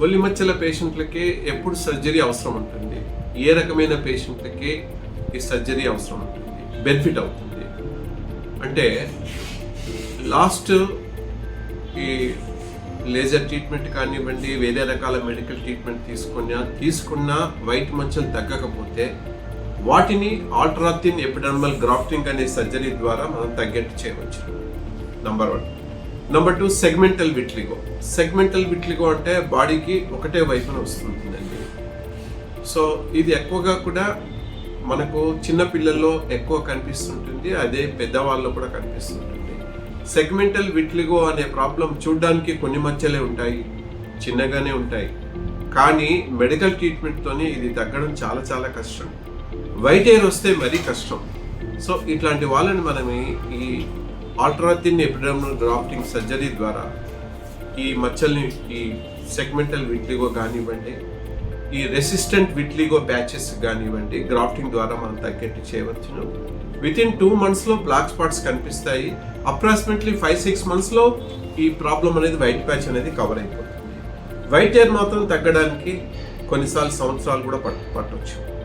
బొల్లి మచ్చల పేషెంట్లకి ఎప్పుడు సర్జరీ అవసరం ఉంటుంది, ఏ రకమైన పేషెంట్లకి ఈ సర్జరీ అవసరం ఉంటుంది, బెనిఫిట్ అవుతుంది అంటే లాస్ట్ ఈ లేజర్ ట్రీట్మెంట్ కానివ్వండి, వేరే రకాల మెడికల్ ట్రీట్మెంట్ తీసుకున్న వైట్ మచ్చలు తగ్గకపోతే వాటిని ఆల్ట్రాథిన్ ఎపిడర్మల్ గ్రాఫ్టింగ్ అనే సర్జరీ ద్వారా మనం తగ్గట్టు చేయవచ్చు. Number 1. Number 2, segmental vitiligo. Segmental vitiligo అంటే బాడీకి ఒకటే వైపున వస్తుందండి. సో ఇది ఎక్కువగా కూడా మనకు చిన్న పిల్లల్లో ఎక్కువ కనిపిస్తుంటుంది, అదే పెద్దవాళ్ళలో కూడా కనిపిస్తుంటుంది. సెగ్మెంటల్ విట్లిగో అనే ప్రాబ్లం చూడడానికి కొన్ని మచ్చలే ఉంటాయి, చిన్నగానే ఉంటాయి, కానీ మెడికల్ ట్రీట్మెంట్తోనే ఇది తగ్గడం చాలా చాలా కష్టం. వైట్ హెయిర్ వస్తే మరీ కష్టం. సో ఇట్లాంటి వాళ్ళని మనం ఈ ఆల్ట్రాథిన్ ఎపిడర్మల్ గ్రాఫ్టింగ్ సర్జరీ ద్వారా ఈ మచ్చల్ని, ఈ సెగ్మెంటల్ విట్లిగో కానివ్వండి, ఈ రెసిస్టెంట్ విట్లిగో ప్యాచెస్ కానివ్వండి, గ్రాఫ్టింగ్ ద్వారా మనం తగ్గట్టు చేయవచ్చును. వితిన్ 2 monthsలో బ్లాక్ స్పాట్స్ కనిపిస్తాయి. అప్రాక్సిమేట్లీ 5-6 monthsలో ఈ ప్రాబ్లం అనేది వైట్ ప్యాచ్ అనేది కవర్ అయిపోతుంది. వైట్ హెయిర్ మాత్రం తగ్గడానికి కొన్నిసార్లు సంవత్సరాలు కూడా పట్టవచ్చు.